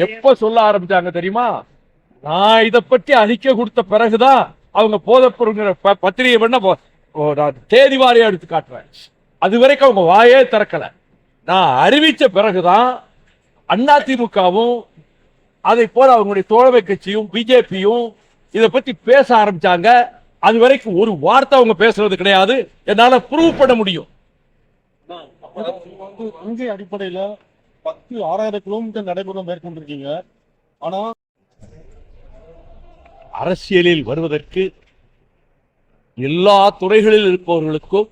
எப்ப சொல்ல ஆரம்பிச்சாங்க தெரியுமா? நான் இதை பற்றி அறிக்கை கொடுத்த பிறகுதான் அவங்க போதப்பொருங்கிற பத்திரிகை பண்ண தேதி வாரியா எடுத்து காட்டுறேன். அது வரைக்கும் அவங்க வாயே திறக்கல. நான் அறிவிச்ச பிறகுதான் அதிமுகவும் அதை போல அவங்களுடைய தோழமை கட்சியும் பிஜேபியும் இதை பத்தி பேச ஆரம்பிச்சாங்க. அது வரைக்கும் ஒரு வார்த்தை அவங்க பேசுறது கிடையாது. என்னால ப்ரூவ் பண்ண முடியும். கொள்கை அடிப்படையில 6,000 கிலோமீட்டர் நடைபெறும் மேற்கொண்டிருக்கீங்க. ஆனா அரசியலில் வருவதற்கு எல்லா துறைகளில் இருப்பவர்களுக்கும்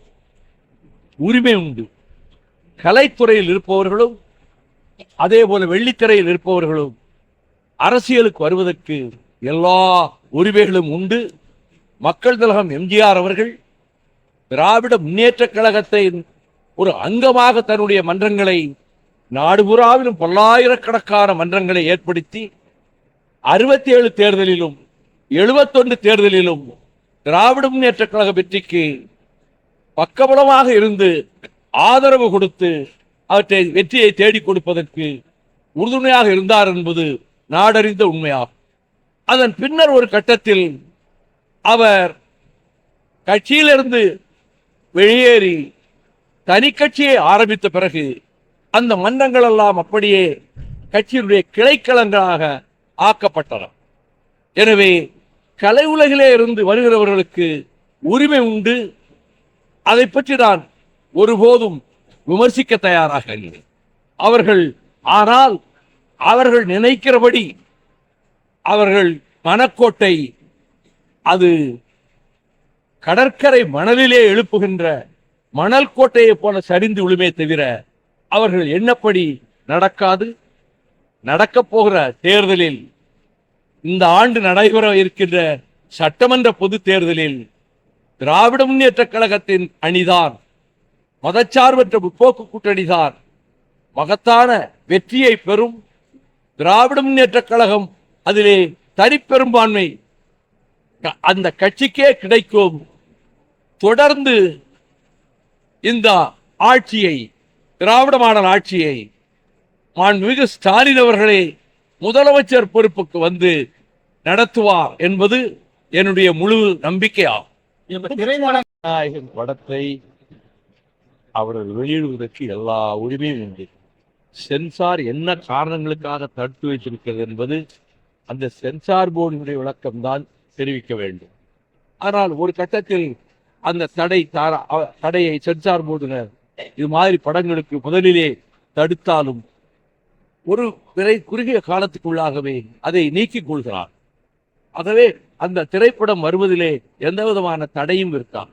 உரிமை உண்டு. கலைத்துறையில் இருப்பவர்களும் அதே போல வெள்ளித்திரையில் இருப்பவர்களும் அரசியலுக்கு வருவதற்கு எல்லா உரிமைகளும் உண்டு. மக்கள் திலகம் எம்ஜிஆர் அவர்கள் திராவிட முன்னேற்ற கழகத்தை ஒரு அங்கமாக தன்னுடைய மன்றங்களை நாடுபுறாவிலும் பல்லாயிரக்கணக்கான மன்றங்களை ஏற்படுத்தி 67 தேர்தலிலும் 71 தேர்தலிலும் திராவிட முன்னேற்ற கழக வெற்றிக்கு பக்கபலமாக இருந்து ஆதரவு கொடுத்து அவற்றை வெற்றியை தேடிக் கொடுப்பதற்கு உறுதுணையாக இருந்தார் என்பது நாடறிந்த உண்மையாகும். அதன் பின்னர் ஒரு கட்டத்தில் அவர் கட்சியிலிருந்து வெளியேறி தனி கட்சியை ஆரம்பித்த பிறகு அந்த மன்றங்கள் எல்லாம் அப்படியே கட்சியினுடைய கிளைக்களங்களாக ஆக்கப்பட்டன. எனவே கலை உலகிலே இருந்து வருகிறவர்களுக்கு உரிமை உண்டு. அதை பற்றி நான் ஒருபோதும் விமர்சிக்க தயாராக இல்லை. ஆனால் அவர்கள் நினைக்கிறபடி அவர்கள் மனக்கோட்டை அது கடற்கரை மணலிலே எழுப்புகின்ற மணல் கோட்டையை போல சரிந்து விழுமே தவிர அவர்கள் எண்ணப்படி நடக்காது. நடக்கப் போகிற தேர்தலில் இந்த ஆண்டு நடைபெற இருக்கின்ற சட்டமன்ற பொது தேர்தலில் திராவிட முன்னேற்ற கழகத்தின் அணிதான், மதச்சார்பற்ற முற்போக்கு கூட்டணிதான் மகத்தான வெற்றியை பெறும். திராவிட முன்னேற்ற கழகம் அதிலே தனிப்பெரும்பான்மை அந்த கட்சிக்கே கிடைக்கும். தொடர்ந்து இந்த ஆட்சியை, திராவிட மாடல் ஆட்சியை மாண்புமிகு ஸ்டாலின் அவர்களே முதலமைச்சர் பொறுப்புக்கு வந்து நடத்துவார் என்பது என்னுடைய முழு நம்பிக்கையாகும். படத்தை அவர்கள் வெளியிடுவதற்கு எல்லா உரிமையும் உண்டு. சென்சார் என்ன காரணங்களுக்காக தடுத்து வைத்திருக்கிறது என்பது அந்த சென்சார் போர்டினுடைய விளக்கம்தான் தெரிவிக்க வேண்டும். ஆனால் ஒரு கட்டத்தில் அந்த தடையை சென்சார் போர்டினர் இது மாதிரி படங்களுக்கு முதலிலே தடுத்தாலும் ஒரு குறுகிய காலத்துக்குள்ளாகவே அதை நீக்கிக் கொள்கிறார். ஆகவே அந்த திரைப்படம் வருவதிலே எந்த விதமான தடையும் இருக்கா.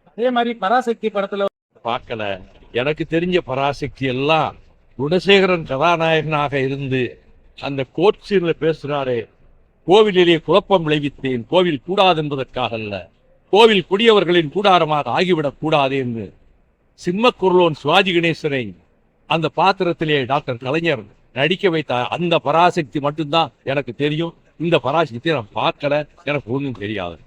அதே மாதிரி பராசக்தி படத்துல பார்க்கல. எனக்கு தெரிஞ்ச பராசக்தி எல்லாம் குணசேகரன் கதாநாயகனாக இருந்து அந்த கோர்ட் சீன்ல பேசுறாரே, கோவிலிலே குழப்பம் விளைவித்தேன், கோவில் கூடாது என்பதற்காக அல்ல, கோவில் குடியவர்களின் கூடாரமாக ஆகிவிடக் கூடாது என்று சிம்மக்குரலோன் சிவாஜி கணேசனை அந்த பாத்திரத்திலே டாக்டர் கலைஞர் நடிக்க வைத்த அந்த பராசக்தி மட்டும்தான் எனக்கு தெரியும். இந்த பராசக்தியை நான் பார்க்கல, எனக்கு ஒன்றும் தெரியாது.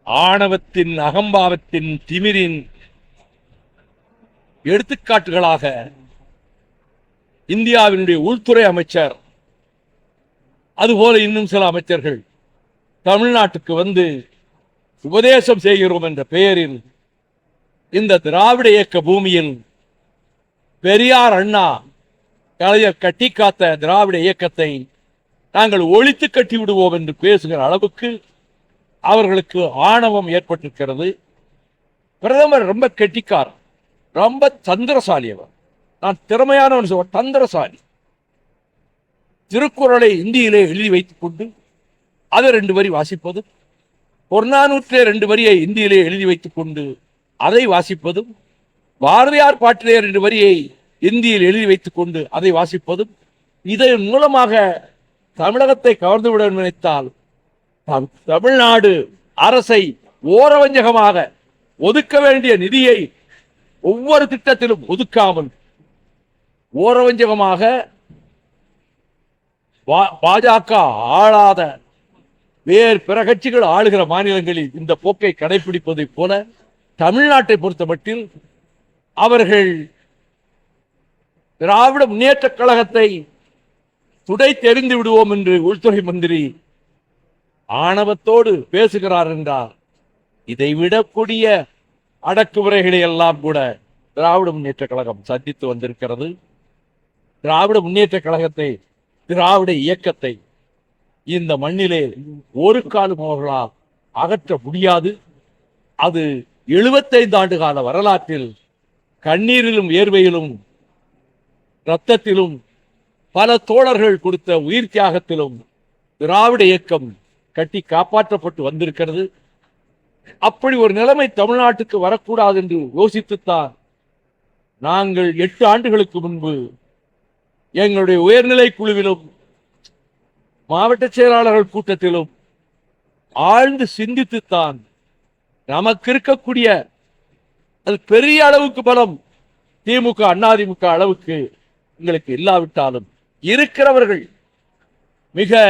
ஆணவத்தின், அகம்பாவத்தின், திமிரின் எடுத்துக்காட்டுகளாக இந்தியாவினுடைய உள்துறை அமைச்சர் அதுபோல இன்னும் சில அமைச்சர்கள் தமிழ்நாட்டுக்கு வந்து உபதேசம் செய்கிறோம் என்ற பெயரில் இந்த திராவிட இயக்க பூமியில் பெரியார், அண்ணா, கலைஞர் கட்டி காத்த திராவிட இயக்கத்தை நாங்கள் ஒழித்து கட்டி விடுவோம் என்று பேசுகிற அளவுக்கு அவர்களுக்கு ஆணவம் ஏற்பட்டிருக்கிறது. பிரதமர் ரொம்ப கெட்டிக்கார், ரொம்ப தந்திரசாலி. அவர் நான் திறமையானவன் சொல்ல, தந்திரசாலி. திருக்குறளை இந்தியிலே எழுதி வைத்துக் கொண்டு அதை 2 வரி வாசிப்பதும், பொருநானூற்றிலே 2 வரியை இந்தியிலே எழுதி வைத்துக் கொண்டு அதை வாசிப்பதும், பாரதியார் பாட்டிலே 2 வரியை இந்தியில் எழுதி வைத்துக் கொண்டு அதை வாசிப்பதும், இதன் மூலமாக தமிழகத்தை கவர்ந்துவிட நினைத்தால் தமிழ்நாடு அரசை ஓரவஞ்சகமாக ஒதுக்க வேண்டிய நிதியை ஒவ்வொரு திட்டத்திலும் ஒதுக்காமல் ஓரவஞ்சகமாக பாஜக ஆளாத வேறு பிற கட்சிகள் ஆளுகிற மாநிலங்களில் இந்த போக்கை கடைபிடிப்பதைப் போல தமிழ்நாட்டை பொறுத்தமட்டில் அவர்கள் திராவிட முன்னேற்ற கழகத்தை துடை தெரிந்து விடுவோம் என்று உள்துறை மந்திரி ஆணவத்தோடு பேசுகிறார் என்றால் இதை விடக்கூடிய அடக்குமுறைகளை எல்லாம் கூட திராவிட முன்னேற்ற கழகம் சந்தித்து வந்திருக்கிறது. திராவிட முன்னேற்ற கழகத்தை, திராவிட இயக்கத்தை இந்த மண்ணிலே ஒரு காலம் அவர்களால் அகற்ற முடியாது. அது 75 ஆண்டு கால வரலாற்றில் கண்ணீரிலும் வேர்வையிலும் இரத்தத்திலும் பல தோழர்கள் கொடுத்த உயிர் தியாகத்திலும் திராவிட இயக்கம் கட்டி காப்பாற்றப்பட்டு வந்திருக்கிறது. அப்படி ஒரு நிலைமை தமிழ்நாட்டுக்கு வரக்கூடாது என்று யோசித்துத்தான் நாங்கள் 8 ஆண்டுகளுக்கு முன்பு எங்களுடைய உயர்நிலை குழுவிலும் மாவட்ட செயலாளர்கள் கூட்டத்திலும் ஆழ்ந்து சிந்தித்துத்தான் நமக்கு இருக்கக்கூடிய அது பெரிய அளவுக்கு பலம் திமுக அதிமுக அளவுக்கு எங்களுக்கு இல்லாவிட்டாலும் இருக்கிறவர்கள் மிக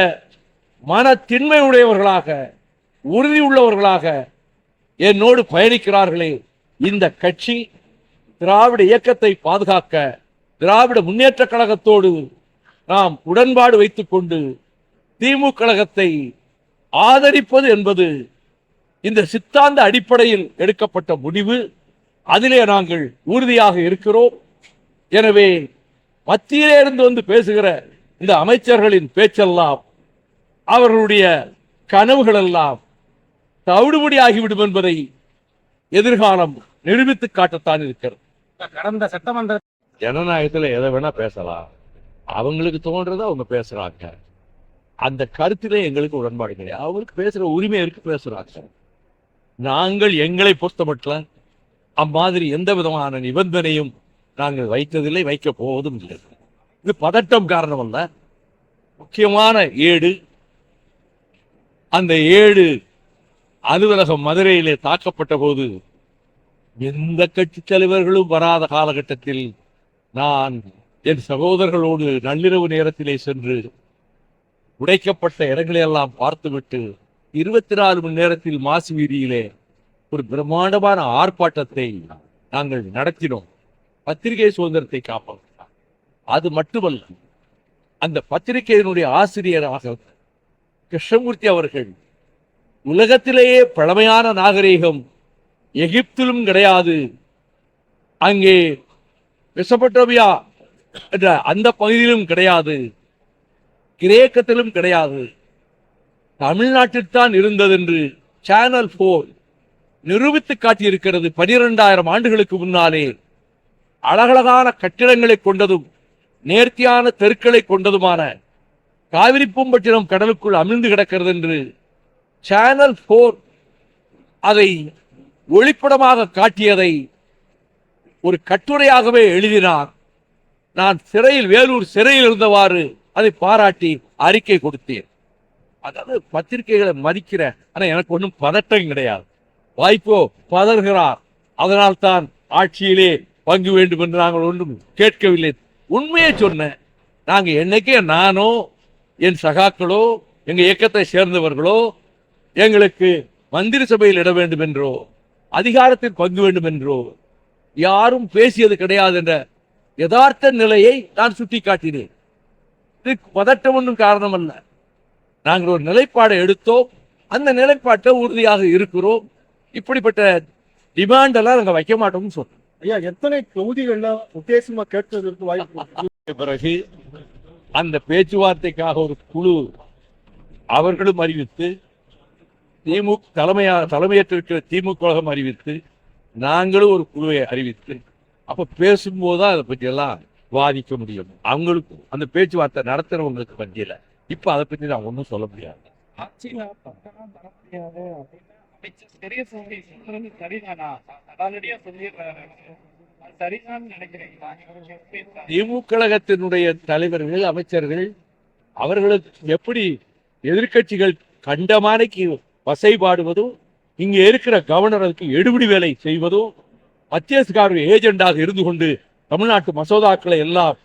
மன திண்மை உடையவர்களாக உறுதி உள்ளவர்களாக என்னோடு பயணிக்கிறார்களே. இந்த கட்சி திராவிட இயக்கத்தை பாதுகாக்க திராவிட முன்னேற்ற கழகத்தோடு நாம் உடன்பாடு வைத்துக் கொண்டு திமுக கழகத்தை ஆதரிப்பது என்பது இந்த சித்தாந்த அடிப்படையில் எடுக்கப்பட்ட முடிவு. அதிலே நாங்கள் உறுதியாக இருக்கிறோம். எனவே மத்தியிலே இருந்து வந்து பேசுகிற இந்த அமைச்சர்களின் பேச்செல்லாம் அவர்களுடைய கனவுகள் எல்லாம் தவிடுபடி ஆகிவிடும் என்பதை எதிர்காலம் நிரூபித்து காட்டத்தான் இருக்கிறது. கடந்த சட்டமன்ற ஜனநாயகத்துல எதை வேணா பேசலாம், அவங்களுக்கு தோன்றதை அவங்க பேசுறாங்க. அந்த கருத்திலே எங்களுக்கு உடன்பாடு கிடையாது. அவங்களுக்கு பேசுற உரிமை இருக்கு, பேசுறாங்க. நாங்கள் எங்களை பொறுத்த மட்டும் அம்மாதிரி எந்த விதமான நிபந்தனையும் நாங்கள் வைத்ததில்லை, வைக்க போவதும் இல்லை. இது பதட்டம் காரணம் அல்ல. முக்கியமான ஏடு, அந்த ஏடு அலுவலகம் மதுரையிலே தாக்கப்பட்ட போது எந்த கட்சி தலைவர்களும் வராத காலகட்டத்தில் நான் என் சகோதரர்களோடு நள்ளிரவு நேரத்திலே சென்று உடைக்கப்பட்ட இடங்களை எல்லாம் பார்த்துவிட்டு 24 மணி நேரத்தில் மாசி வீதியிலே ஒரு பிரம்மாண்டமான ஆர்ப்பாட்டத்தை நாங்கள் நடத்தினோம். பத்திரிகை சுதந்திரத்தை காப்போம். அது மட்டுமல்ல, அந்த பத்திரிகையினுடைய ஆசிரியராக கிருஷ்ணமூர்த்தி அவர்கள் உலகத்திலேயே பழமையான நாகரீகம் எகிப்திலும் கிடையாது, அங்கே மெசபடோமியா என்ற அந்த பகுதியிலும் கிடையாது, கிரேக்கத்திலும் கிடையாது, தமிழ்நாட்டில்தான் இருந்தது என்று சேனல் 4 நிரூபித்து காட்டியிருக்கிறது. 12,000 ஆண்டுகளுக்கு முன்னாலே அழகழகான கட்டிடங்களை கொண்டதும் நேர்த்தியான தெருக்களை கொண்டதுமான காவிரி பூம்பட்டினம் கடலுக்குள் அமிழ்ந்து கிடக்கிறது என்று சேனல் 4 அதை ஒளிப்படமாக காட்டியதை ஒரு கட்டுரையாகவே எழுதினார். நான் சிறையில், வேலூர் சிறையில் இருந்தவாறு அதை பாராட்டி அறிக்கை கொடுத்தேன். அதாவது பத்திரிகைகளை மதிக்கிற, ஆனா எனக்கு ஒன்றும் பதட்டம் கிடையாது. வாய்ப்போ பதறுகிறார், அதனால் தான் ஆட்சியிலே பங்கு வேண்டும் என்று நாங்கள் ஒன்றும் கேட்கவில்லை. உண்மையை சொன்னேன். நாங்க என்னைக்கே நானோ என் சகாக்களோ எங்க இயக்கத்தை சேர்ந்தவர்களோ எங்களுக்கு மந்திரி சபையில் இட வேண்டும் என்றோ அதிகாரத்தில் பங்கு வேண்டும் என்றோ யாரும் பேசியது கிடையாது என்ற யதார்த்த நிலையை நான் சுட்டி காட்டினேன். இதுக்கு பதட்டம் ஒன்றும் காரணம் அல்ல. நாங்கள் ஒரு நிலைப்பாடை எடுத்தோம், அந்த நிலைப்பாட்டை உறுதியாக இருக்கிறோம். இப்படிப்பட்ட டிமாண்ட் எல்லாம் நாங்கள் வைக்க மாட்டோம்னு சொல்றோம். ஐயா, எத்தனை தொகுதிகள்ல உத்தேசமா கேட்பதற்கு வாய்ப்பு? பிறகு அந்த பேச்சுவார்த்தைக்காக ஒரு குழு அவர்களும் அறிவித்து, திமுக தலைமையேற்றிருக்கிற திமுக கழகம் அறிவித்து, நாங்களும் ஒரு குழுவை அறிவித்து, அப்ப பேசும்போதுதான் அதை பற்றி எல்லாம் வாதிக்க முடியும். அவங்களுக்கும் அந்த பேச்சுவார்த்தை நடத்துறவங்களுக்கு பற்றியில இப்ப அதை பற்றி நான் ஒன்றும் சொல்ல முடியாது. திமுக கழகத்தினுடைய தலைவர்கள், அமைச்சர்கள் அவர்களுக்கு எப்படி எதிர்கட்சிகள் கண்டமானைக்கு வசைபாடுவதும், இங்க இருக்கிற கவர்னருக்கு எடுபிடி வேலை செய்வதும், மத்தியஸ்கார ஏஜெண்டாக இருந்து கொண்டு தமிழ்நாட்டு மசோதாக்களை எல்லாம்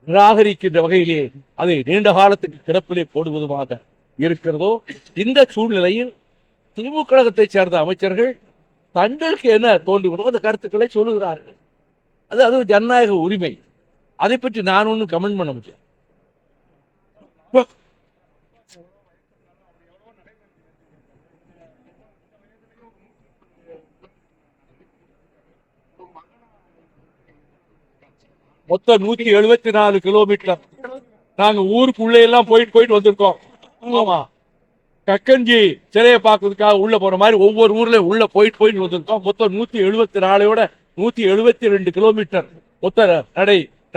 நிராகரிக்கின்ற வகையிலே அதை நீண்ட காலத்துக்கு கிடப்பிலே போடுவதுமாக இருக்கிறதோ இந்த சூழ்நிலையில் திமுக கழகத்தை சேர்ந்த அமைச்சர்கள் தங்களுக்கு என்ன தோன்றுகிறதோ அந்த கருத்துக்களை சொல்லுகிறார்கள். அது ஜனநாயக உரிமை. அதை பற்றி நான் ஒன்றும் கமெண்ட் பண்ண முடியாது. மொத்தம் 174 கிலோமீட்டர். நாங்க ஊருக்குள்ள எல்லாம் போயிட்டு வந்திருக்கோம். ஆமா, கக்கஞ்சி சிலையை பார்க்கறதுக்காக உள்ள போற மாதிரி ஒவ்வொரு ஊர்ல உள்ள போயிட்டு வந்திருக்கோம். மொத்தம் 174 172 கிலோமீட்டர் மொத்த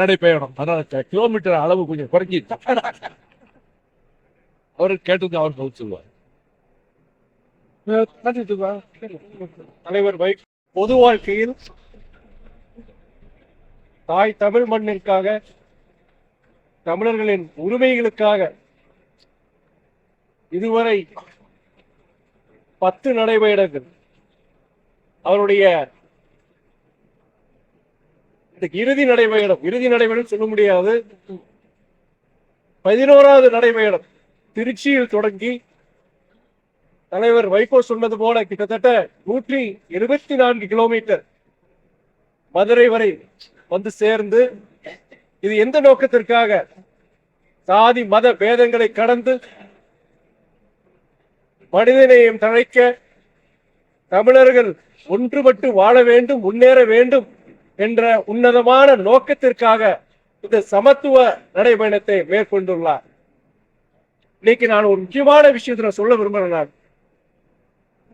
நடைபயணம். அதனால கிலோமீட்டர் அளவு கொஞ்சம் குறைஞ்சி அவரு கேட்டது அவர் பதில் சொல்லுவார். தலைவர் வைகோ பொது வாழ்க்கையில் தாய் தமிழ் மண்ணிற்காக, தமிழர்களின் உரிமைகளுக்காக இதுவரை 10 நடைபயணங்கள், அவருடைய இறுதி நடைபயணம் சொல்ல முடியாது, 11வது நடைபயணம் திருச்சியில் தொடங்கி தலைவர் வைகோ சொன்னது போல கிட்டத்தட்ட 124 கிலோமீட்டர் மதுரை வரை வந்து சேர்ந்து, இது எந்த நோக்கத்திற்காக? சாதி மத பேதங்களை கடந்து மனிதநேயம் தழைக்க, தமிழர்கள் ஒன்றுபட்டு வாழ வேண்டும், முன்னேற வேண்டும் என்ற உன்னதமான நோக்கத்திற்காக இந்த சமத்துவ நடைபயணத்தை மேற்கொண்டுள்ளார். இன்னைக்கு நான் ஒரு முக்கியமான விஷயத்தை சொல்ல விரும்புகிறேன்.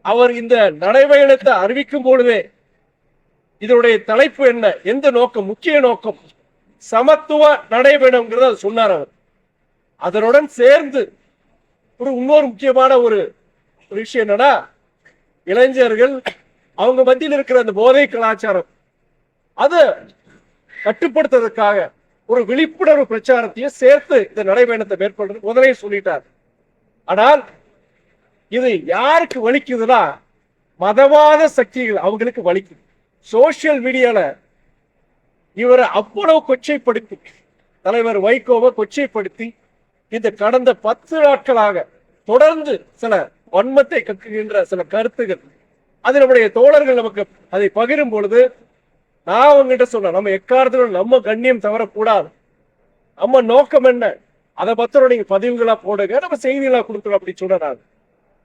அவர் இந்த நடைபயணத்தை அறிவிக்கும் பொழுதே இதனுடைய தலைப்பு என்ன, எந்த நோக்கம், முக்கிய நோக்கம் சமத்துவ நடைபயணம்ங்கிறத சொன்னார் அவர். அதனுடன் சேர்ந்து இன்னொரு முக்கியமான ஒரு விஷயம் என்னன்னா, இளைஞர்கள் அவங்க மத்தியில் இருக்கிற அந்த போதை கலாச்சாரம் அதை கட்டுப்படுத்துவதற்காக ஒரு விழிப்புணர்வு பிரச்சாரத்தையும் சேர்த்து இந்த நடைபயணத்தை மேற்கொண்டு முதலே சொல்லிட்டார். ஆனால் இது யாருக்கு வலிக்குதுன்னா, மதவாத சக்திகள் அவங்களுக்கு வலிக்குது. சோசியல் மீடியால இவரை அவ்வளவு கொச்சைப்படுத்தி, தலைவர் வைகோவை கொச்சைப்படுத்தி இந்த கடந்த 10 நாட்களாக தொடர்ந்து சில வன்மத்தை கக்குகின்ற சில கருத்துகள், அது நம்முடைய தோழர்கள் நமக்கு அதை பகிரும் பொழுது நான் அவங்ககிட்ட சொன்னேன், நம்ம எக்காரணத்திலும் நம்ம கண்ணியம் தவறக்கூடாது, நம்ம நோக்கம் என்ன, அதை பத்திரம் நீங்க பதிவுகளா போடுங்க, நம்ம செய்திகளா கொடுக்குறோம் அப்படி சொன்னேன்.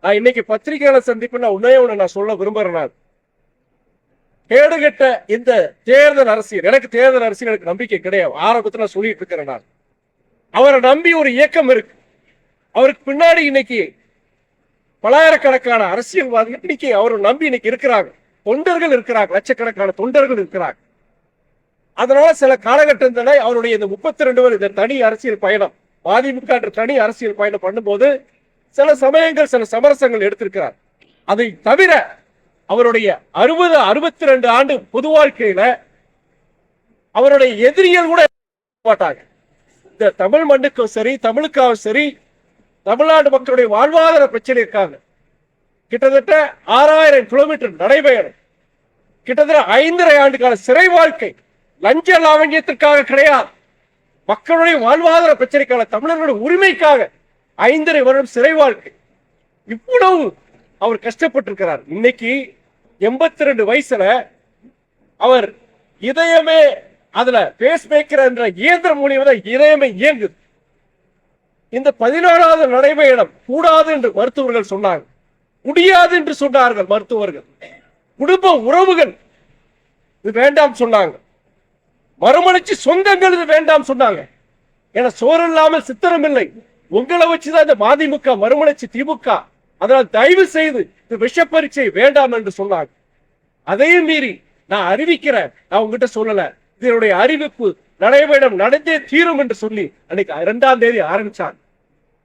நான் இன்னைக்கு பத்திரிகையாளர் சந்திப்பு நான் சொல்ல விரும்புறேன். கேடுகட்ட இந்த தேர்தல் அரசியல், எனக்கு தேர்தல் அரசியல் எனக்கு நம்பிக்கை கிடையாது. ஆரம்பத்தில் சொல்லிட்டு இருக்கிறேன். நான் அவரை நம்பி ஒரு இயக்கம் இருக்கு, அவருக்கு பின்னாடி இன்னைக்கு பலாயிரக்கணக்கான அரசியல்வாதிகள் இன்னைக்கு அவரை நம்பி இன்னைக்கு இருக்கிறாங்க, தொண்டர்கள் இருக்கிறாங்க, லட்சக்கணக்கான தொண்டர்கள் இருக்கிறாங்க. அதனால சில காலகட்டத்தில் அவருடைய இந்த 32 இந்த தனி அரசியல் பயணம், மதிமுக தனி அரசியல் பயணம் பண்ணும்போது சில சமயங்கள் சில சமரசங்கள் எடுத்திருக்கிறார். அதை தவிர அவருடைய 62 ஆண்டு பொது வாழ்க்கையில அவருடைய எதிரிகள் கூட மாட்டாங்க. இந்த தமிழ் மண்ணுக்கும் சரி, தமிழுக்காகவும் சரி, தமிழ்நாடு மக்களுடைய வாழ்வாதார பிரச்சனைக்காக கிட்டத்தட்ட 6000 கிலோமீட்டர் நடைபயணம், கிட்டத்தட்ட 5.5 ஆண்டு கால சிறை வாழ்க்கை, லஞ்ச லாவண்யத்திற்காக கிடையாது, மக்களுடைய வாழ்வாதார பிரச்சனைக்காக, தமிழர்களுடைய உரிமைக்காக 5.5 வருடம் சிறை வாழ்க்கை. இவ்வளவு அவர் கஷ்டப்பட்டிருக்கிறார். இன்னைக்கு 82 வயசுல அவர் இதயமே, அதுல பேஸ் மேக்கர் என்ற இயந்திரம் மூலியமா இதயமே இயங்குது. இந்த 14வது நடைபயணம் கூடாது என்று மருத்துவர்கள் சொன்னாங்க, முடியாது என்று சொன்னார்கள் மருத்துவர்கள். குடும்ப உறவுகள் இது வேண்டாம் சொன்னாங்க, மறுமலர்ச்சி சொந்தங்கள் இது வேண்டாம் சொன்னாங்க. என சோறு இல்லாமல் சித்திரம் இல்லை, உங்களை வச்சுதான் இந்த மதிமுக மறுமலர்ச்சி திமுக, அதனால் தயவு செய்து இந்த விஷ பரீட்சை வேண்டாம் என்று சொன்னாங்க. அதையும் மீறி நான் அறிவிக்கிறேன், நான் உங்ககிட்ட சொல்லல, இதனுடைய அறிவிப்பு நடைபயணம் நடந்தே தீரும் என்று சொல்லி அன்னைக்கு 2ஆம் தேதி ஆரம்பிச்சாங்க.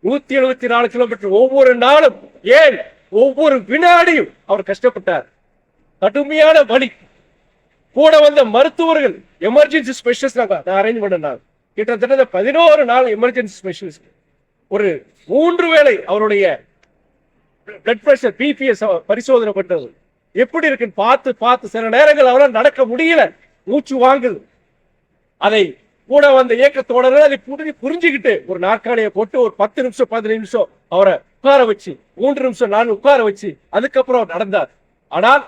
174 கிலோமீட்டர் ஒவ்வொரு நாளும், ஏன் ஒவ்வொரு வினாடியும் அவர் கஷ்டப்பட்டார். கடுமையான வலி. கூட வந்த மருத்துவர்கள், எமர்ஜென்சி ஸ்பெஷலிஸ்ட் நான் அரேஞ்ச் பண்ணேன். கிட்டத்தட்ட 11 நாள் எமர்ஜென்சி ஸ்பெஷலிஸ்ட், ஒரு 3 வேளை அவருடைய பிளட் பிரஷர் பிபிஎஸ் பரிசோதனை பண்றது எப்படி இருக்குன்னு பார்த்து சில நேரங்கள் அவரால் நடக்க முடியல, மூச்சு வாங்குது. அதை கூட வந்த இயக்க தோழர்கள் அதை புரிஞ்சுக்கிட்டு ஒரு நாற்காலியை போட்டு ஒரு 10 நிமிஷம் 15 நிமிஷம் அவரை உட்கார வச்சு 3 நிமிஷம் நான் உட்கார வச்சு அதுக்கப்புறம் நடந்தார். ஆனால்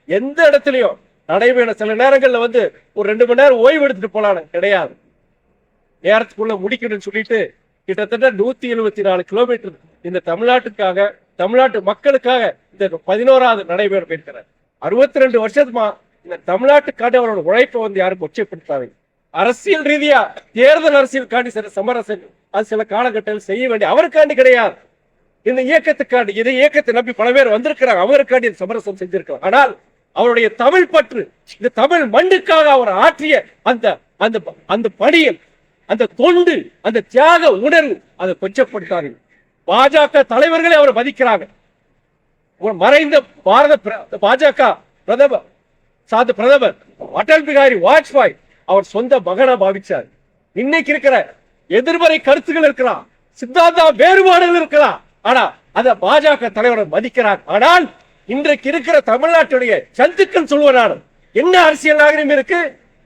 எந்த இடத்துலயும் நடைபெற சில நேரங்கள்ல ஒரு 2 மணி நேரம் ஓய்வு எடுத்துட்டு போலான்னு கிடையாது. நேரத்துக்குள்ள முடிக்கணும்னு சொல்லிட்டு கிட்டத்தட்ட 174 கிலோமீட்டர் இந்த தமிழ்நாட்டுக்காக தமிழ்நாட்டு மக்களுக்காக இந்த 11வது நடைபெற போயிருக்கிறார். 62 வருஷமா இந்த தமிழ்நாட்டுக்காக அவரோட உழைப்பை யாரும் கொச்சைப்படுத்தாதீங்க. அரசியல் ரீதியா தேர்தல் அரசியலுக்காண்டி சில சமரசம் அது சில காலகட்டத்தில் செய்ய வேண்டிய அவருக்காண்டி கிடையாது, இந்த இயக்கத்துக்காண்டி. இந்த இயக்கத்தை நம்பி பல பேர் வந்திருக்கிறாங்க, அவருக்காண்டி சமரசம் செஞ்சிருக்கிறார். ஆனால் அவருடைய தமிழ் பற்று, இந்த தமிழ் மண்ணுக்காக அவர் ஆற்றிய அந்த அந்த அந்த பணியில் அந்த தொண்டு, அந்த தியாக உணர்வு அதை கொச்சப்படுத்தார்கள். பாஜக தலைவர்களே அவர் மதிக்கிறாங்க. மறைந்த பாஜக பிரதமர் அடல் பிகாரி வாஜ்பாய் அவர் சொந்த மகனா பாவிச்சார். இன்னைக்கு இருக்கிற எதிர்மறை கருத்துக்கள் இருக்கலாம், சித்தாந்த வேறுபாடுகள் இருக்கலாம், ஆனா அத பாஜக தலைவரை மதிக்கிறார். ஆனால் இன்றைக்கு இருக்கிற தமிழ்நாட்டுடைய சந்துக்கள் சொல்லுவார், என்ன அரசியல் நாகரிகம் இருக்கு,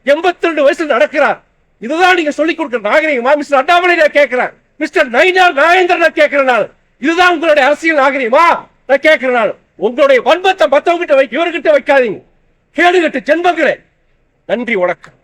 82 வயசுல நடக்கிறார். இதுதான் நீங்க சொல்லிக் கொடுக்கிற நாகரிகமா? மிஸ்டர் அண்ணாமலை நான் கேட்கிறேன், மிஸ்டர் நாகேந்திரன் நான் கேட்கிறேன், இதுதான் உங்களுடைய அரசியல் நாகரிகமா நான் கேட்கிறேன். உங்களுடைய வன்மத்தை மத்தவங்கிட்ட இவர்கிட்ட வைக்காதீங்க, கேடுகட்டு ஜென்மங்களே. நன்றி, வணக்கம்.